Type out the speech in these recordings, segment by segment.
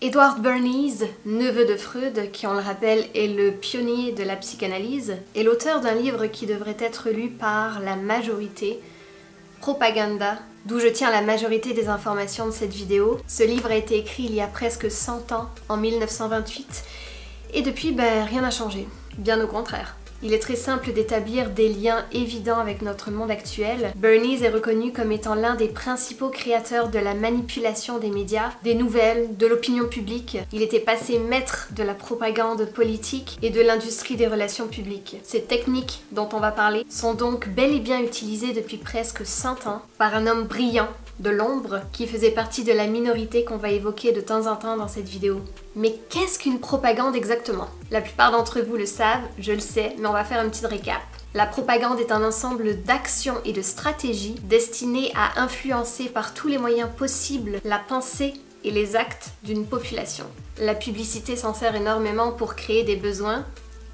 Edward Bernays, neveu de Freud, qui on le rappelle est le pionnier de la psychanalyse, est l'auteur d'un livre qui devrait être lu par la majorité, Propaganda, d'où je tiens la majorité des informations de cette vidéo. Ce livre a été écrit il y a presque 100 ans, en 1928, et depuis, rien n'a changé, bien au contraire. Il est très simple d'établir des liens évidents avec notre monde actuel. Bernays est reconnu comme étant l'un des principaux créateurs de la manipulation des médias, des nouvelles, de l'opinion publique. Il était passé maître de la propagande politique et de l'industrie des relations publiques. Ces techniques dont on va parler sont donc bel et bien utilisées depuis presque 100 ans par un homme brillant de l'ombre qui faisait partie de la minorité qu'on va évoquer de temps en temps dans cette vidéo. Mais qu'est-ce qu'une propagande exactement? La plupart d'entre vous le savent, je le sais, mais on va faire un petit récap. La propagande est un ensemble d'actions et de stratégies destinées à influencer par tous les moyens possibles la pensée et les actes d'une population. La publicité s'en sert énormément pour créer des besoins,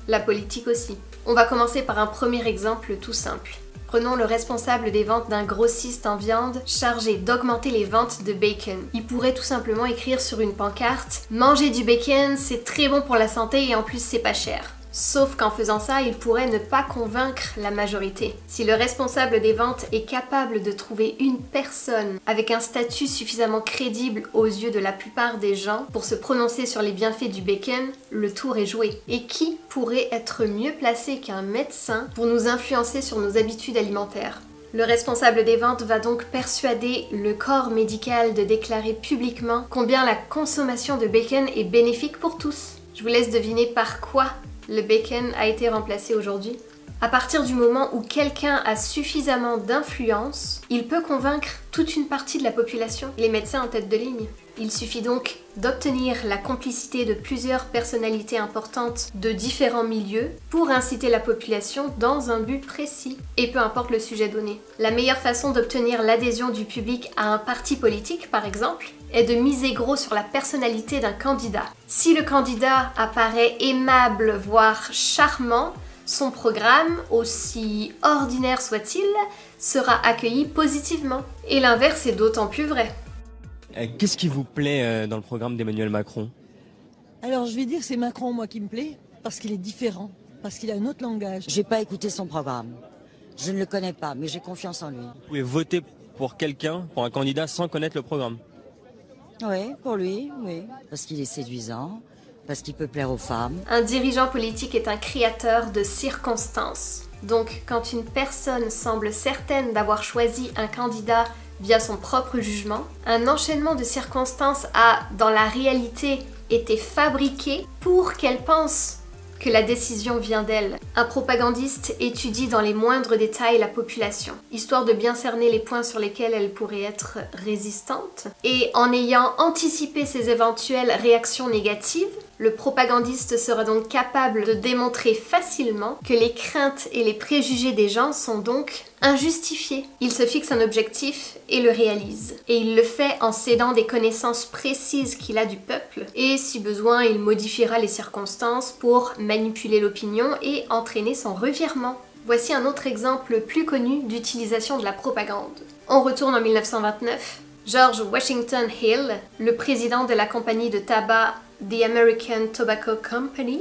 la politique aussi. On va commencer par un premier exemple tout simple. Prenons le responsable des ventes d'un grossiste en viande chargé d'augmenter les ventes de bacon. Il pourrait tout simplement écrire sur une pancarte « Manger du bacon, c'est très bon pour la santé et en plus c'est pas cher ». Sauf qu'en faisant ça, il pourrait ne pas convaincre la majorité. Si le responsable des ventes est capable de trouver une personne avec un statut suffisamment crédible aux yeux de la plupart des gens pour se prononcer sur les bienfaits du bacon, le tour est joué. Et qui pourrait être mieux placé qu'un médecin pour nous influencer sur nos habitudes alimentaires? Le responsable des ventes va donc persuader le corps médical de déclarer publiquement combien la consommation de bacon est bénéfique pour tous. Je vous laisse deviner par quoi le bacon a été remplacé aujourd'hui. À partir du moment où quelqu'un a suffisamment d'influence, il peut convaincre toute une partie de la population, les médecins en tête de ligne. Il suffit donc d'obtenir la complicité de plusieurs personnalités importantes de différents milieux pour inciter la population dans un but précis, et peu importe le sujet donné. La meilleure façon d'obtenir l'adhésion du public à un parti politique, par exemple, est de miser gros sur la personnalité d'un candidat. Si le candidat apparaît aimable, voire charmant, son programme, aussi ordinaire soit-il, sera accueilli positivement. Et l'inverse est d'autant plus vrai. Qu'est-ce qui vous plaît dans le programme d'Emmanuel Macron? Alors je vais dire que c'est Macron, moi, qui me plaît, parce qu'il est différent, parce qu'il a un autre langage. J'ai pas écouté son programme. Je ne le connais pas, mais j'ai confiance en lui. Vous pouvez voter pour quelqu'un, pour un candidat, sans connaître le programme? Oui, pour lui, oui. Parce qu'il est séduisant, parce qu'il peut plaire aux femmes. Un dirigeant politique est un créateur de circonstances. Donc, quand une personne semble certaine d'avoir choisi un candidat via son propre jugement, un enchaînement de circonstances a, dans la réalité, été fabriqué pour qu'elle pense que la décision vient d'elle. Un propagandiste étudie dans les moindres détails la population, histoire de bien cerner les points sur lesquels elle pourrait être résistante. Et en ayant anticipé ses éventuelles réactions négatives, le propagandiste sera donc capable de démontrer facilement que les craintes et les préjugés des gens sont donc injustifiés. Il se fixe un objectif et le réalise. Et il le fait en cédant des connaissances précises qu'il a du peuple, et si besoin, il modifiera les circonstances pour manipuler l'opinion et entraîner son revirement. Voici un autre exemple plus connu d'utilisation de la propagande. On retourne en 1929. George Washington Hill, le président de la compagnie de tabac The American Tobacco Company,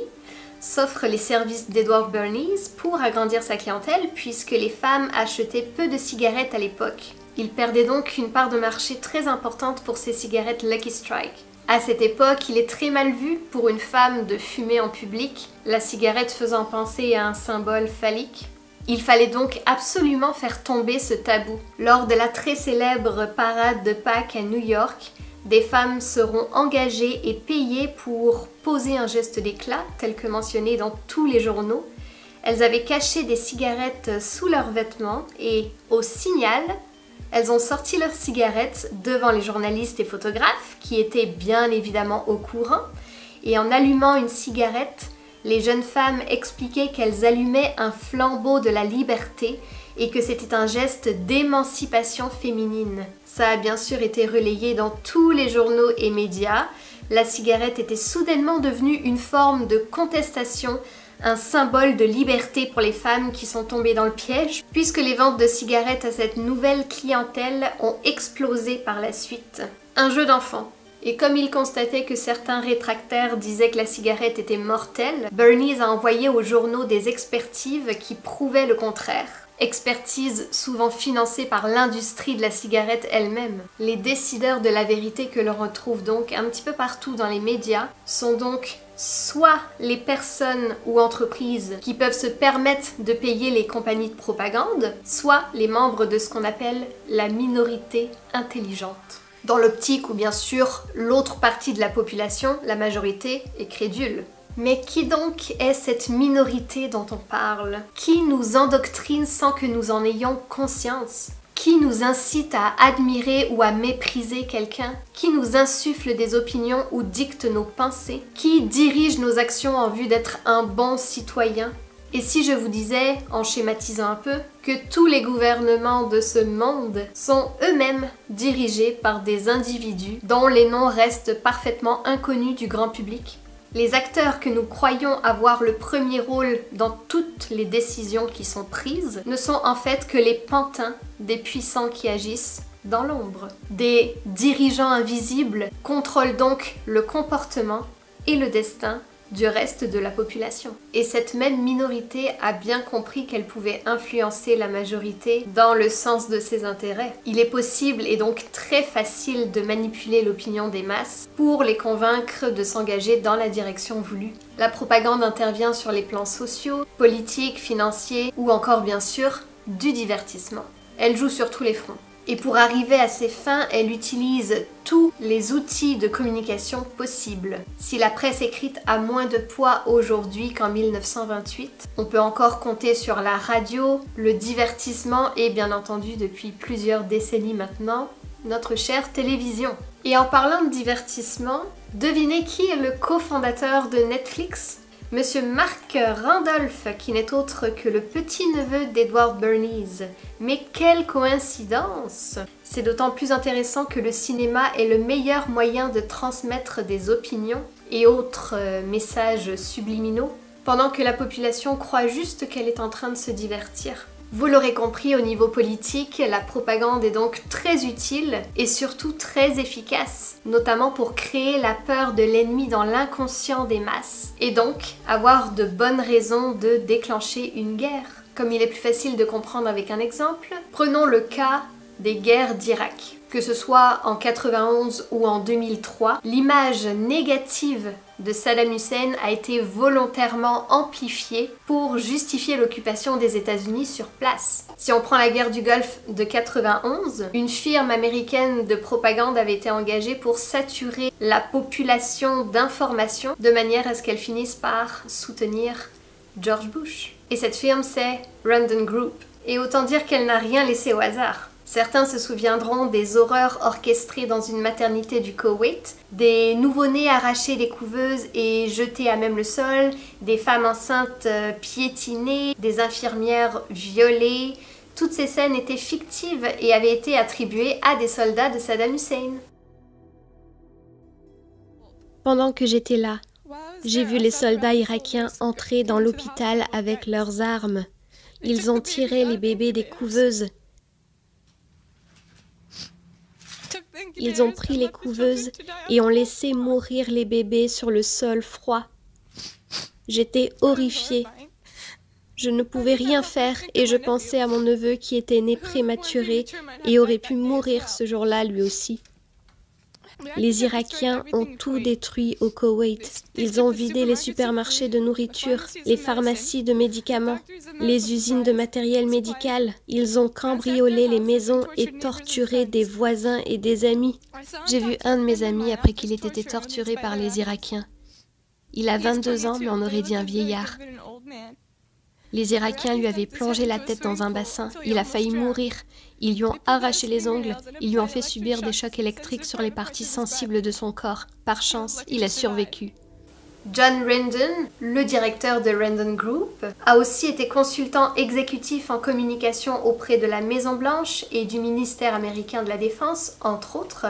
s'offre les services d'Edward Bernays pour agrandir sa clientèle puisque les femmes achetaient peu de cigarettes à l'époque. Il perdait donc une part de marché très importante pour ses cigarettes Lucky Strike. À cette époque, il est très mal vu pour une femme de fumer en public, la cigarette faisant penser à un symbole phallique. Il fallait donc absolument faire tomber ce tabou. Lors de la très célèbre parade de Pâques à New York, des femmes seront engagées et payées pour poser un geste d'éclat, tel que mentionné dans tous les journaux. Elles avaient caché des cigarettes sous leurs vêtements et, au signal, elles ont sorti leurs cigarettes devant les journalistes et photographes, qui étaient bien évidemment au courant, et en allumant une cigarette, les jeunes femmes expliquaient qu'elles allumaient un flambeau de la liberté et que c'était un geste d'émancipation féminine. Ça a bien sûr été relayé dans tous les journaux et médias. La cigarette était soudainement devenue une forme de contestation, un symbole de liberté pour les femmes qui sont tombées dans le piège, puisque les ventes de cigarettes à cette nouvelle clientèle ont explosé par la suite. Un jeu d'enfant. Et comme il constatait que certains rétractaires disaient que la cigarette était mortelle, Bernays a envoyé aux journaux des expertises qui prouvaient le contraire. Expertise souvent financée par l'industrie de la cigarette elle-même. Les décideurs de la vérité que l'on retrouve donc un petit peu partout dans les médias sont donc soit les personnes ou entreprises qui peuvent se permettre de payer les compagnies de propagande, soit les membres de ce qu'on appelle la minorité intelligente. Dans l'optique où bien sûr l'autre partie de la population, la majorité, est crédule. Mais qui donc est cette minorité dont on parle? Qui nous endoctrine sans que nous en ayons conscience? Qui nous incite à admirer ou à mépriser quelqu'un? Qui nous insuffle des opinions ou dicte nos pensées? Qui dirige nos actions en vue d'être un bon citoyen? Et si je vous disais, en schématisant un peu, que tous les gouvernements de ce monde sont eux-mêmes dirigés par des individus dont les noms restent parfaitement inconnus du grand public? Les acteurs que nous croyons avoir le premier rôle dans toutes les décisions qui sont prises ne sont en fait que les pantins des puissants qui agissent dans l'ombre. Des dirigeants invisibles contrôlent donc le comportement et le destin du reste de la population. Et cette même minorité a bien compris qu'elle pouvait influencer la majorité dans le sens de ses intérêts. Il est possible et donc très facile de manipuler l'opinion des masses pour les convaincre de s'engager dans la direction voulue. La propagande intervient sur les plans sociaux, politiques, financiers ou encore bien sûr du divertissement. Elle joue sur tous les fronts. Et pour arriver à ses fins, elle utilise tous les outils de communication possibles. Si la presse écrite a moins de poids aujourd'hui qu'en 1928, on peut encore compter sur la radio, le divertissement et bien entendu depuis plusieurs décennies maintenant, notre chère télévision. Et en parlant de divertissement, devinez qui est le cofondateur de Netflix ? Monsieur Mark Randolph, qui n'est autre que le petit-neveu d'Edward Bernays. Mais quelle coïncidence! C'est d'autant plus intéressant que le cinéma est le meilleur moyen de transmettre des opinions et autres messages subliminaux, pendant que la population croit juste qu'elle est en train de se divertir. Vous l'aurez compris, au niveau politique, la propagande est donc très utile et surtout très efficace, notamment pour créer la peur de l'ennemi dans l'inconscient des masses, et donc avoir de bonnes raisons de déclencher une guerre. Comme il est plus facile de comprendre avec un exemple, prenons le cas des guerres d'Irak. Que ce soit en 91 ou en 2003, l'image négative de Saddam Hussein a été volontairement amplifiée pour justifier l'occupation des États-Unis sur place. Si on prend la guerre du Golfe de 91, une firme américaine de propagande avait été engagée pour saturer la population d'informations de manière à ce qu'elle finisse par soutenir George Bush. Et cette firme, c'est Random Group. Et autant dire qu'elle n'a rien laissé au hasard. Certains se souviendront des horreurs orchestrées dans une maternité du Koweït, des nouveau-nés arrachés des couveuses et jetés à même le sol, des femmes enceintes piétinées, des infirmières violées. Toutes ces scènes étaient fictives et avaient été attribuées à des soldats de Saddam Hussein. Pendant que j'étais là, j'ai vu les soldats irakiens entrer dans l'hôpital avec leurs armes. Ils ont tiré les bébés des couveuses. Ils ont pris les couveuses et ont laissé mourir les bébés sur le sol froid. J'étais horrifiée. Je ne pouvais rien faire et je pensais à mon neveu qui était né prématuré et aurait pu mourir ce jour-là lui aussi. Les Irakiens ont tout détruit au Koweït. Ils ont vidé les supermarchés de nourriture, les pharmacies de médicaments, les usines de matériel médical. Ils ont cambriolé les maisons et torturé des voisins et des amis. J'ai vu un de mes amis après qu'il ait été torturé par les Irakiens. Il a 22 ans, mais on aurait dit un vieillard. Les Irakiens lui avaient plongé la tête dans un bassin. Il a failli mourir. Ils lui ont arraché les ongles. Ils lui ont fait subir des chocs électriques sur les parties sensibles de son corps. Par chance, il a survécu. John Rendon, le directeur de Rendon Group, a aussi été consultant exécutif en communication auprès de la Maison-Blanche et du ministère américain de la Défense, entre autres.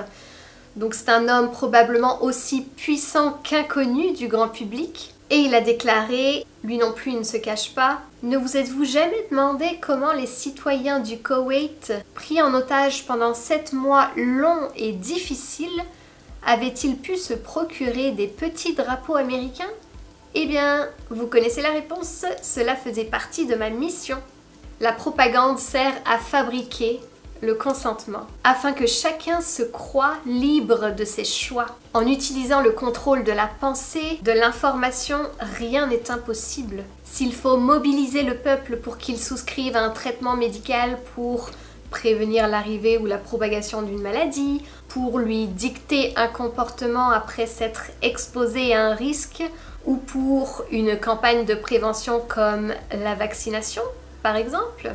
Donc c'est un homme probablement aussi puissant qu'inconnu du grand public. Et il a déclaré, lui non plus il ne se cache pas, « Ne vous êtes-vous jamais demandé comment les citoyens du Koweït, pris en otage pendant 7 mois longs et difficiles, avait-il pu se procurer des petits drapeaux américains? Eh bien, vous connaissez la réponse, cela faisait partie de ma mission. La propagande sert à fabriquer le consentement, afin que chacun se croie libre de ses choix. En utilisant le contrôle de la pensée, de l'information, rien n'est impossible. S'il faut mobiliser le peuple pour qu'il souscrive à un traitement médical pour prévenir l'arrivée ou la propagation d'une maladie, pour lui dicter un comportement après s'être exposé à un risque, ou pour une campagne de prévention comme la vaccination, par exemple,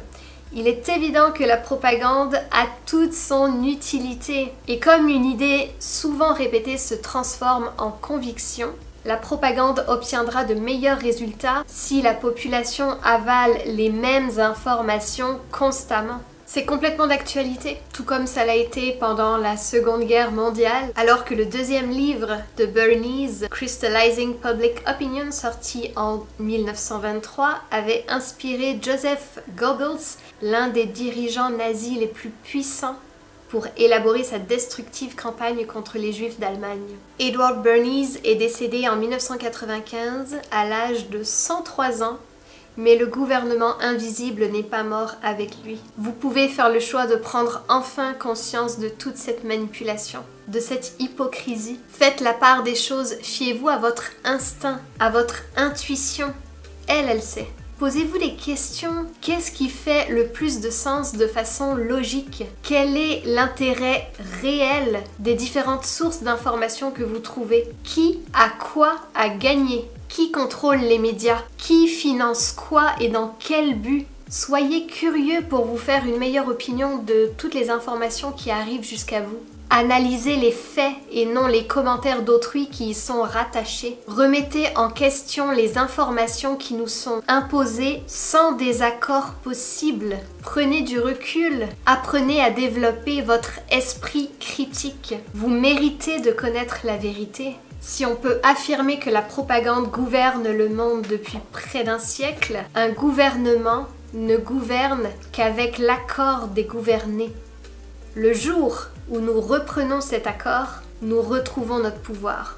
il est évident que la propagande a toute son utilité. Et comme une idée souvent répétée se transforme en conviction, la propagande obtiendra de meilleurs résultats si la population avale les mêmes informations constamment. C'est complètement d'actualité, tout comme ça l'a été pendant la Seconde Guerre mondiale, alors que le deuxième livre de Bernays, Crystallizing Public Opinion, sorti en 1923, avait inspiré Joseph Goebbels, l'un des dirigeants nazis les plus puissants, pour élaborer sa destructive campagne contre les Juifs d'Allemagne. Edward Bernays est décédé en 1995 à l'âge de 103 ans, mais le gouvernement invisible n'est pas mort avec lui. Vous pouvez faire le choix de prendre enfin conscience de toute cette manipulation, de cette hypocrisie. Faites la part des choses, fiez-vous à votre instinct, à votre intuition. Elle sait. Posez-vous des questions. Qu'est-ce qui fait le plus de sens de façon logique? Quel est l'intérêt réel des différentes sources d'informations que vous trouvez? Qui a quoi à gagner? Qui contrôle les médias? Qui finance quoi et dans quel but? Soyez curieux pour vous faire une meilleure opinion de toutes les informations qui arrivent jusqu'à vous. Analysez les faits et non les commentaires d'autrui qui y sont rattachés. Remettez en question les informations qui nous sont imposées sans désaccord possible. Prenez du recul. Apprenez à développer votre esprit critique. Vous méritez de connaître la vérité. Si on peut affirmer que la propagande gouverne le monde depuis près d'un siècle, un gouvernement ne gouverne qu'avec l'accord des gouvernés. Le jour où nous reprenons cet accord, nous retrouvons notre pouvoir.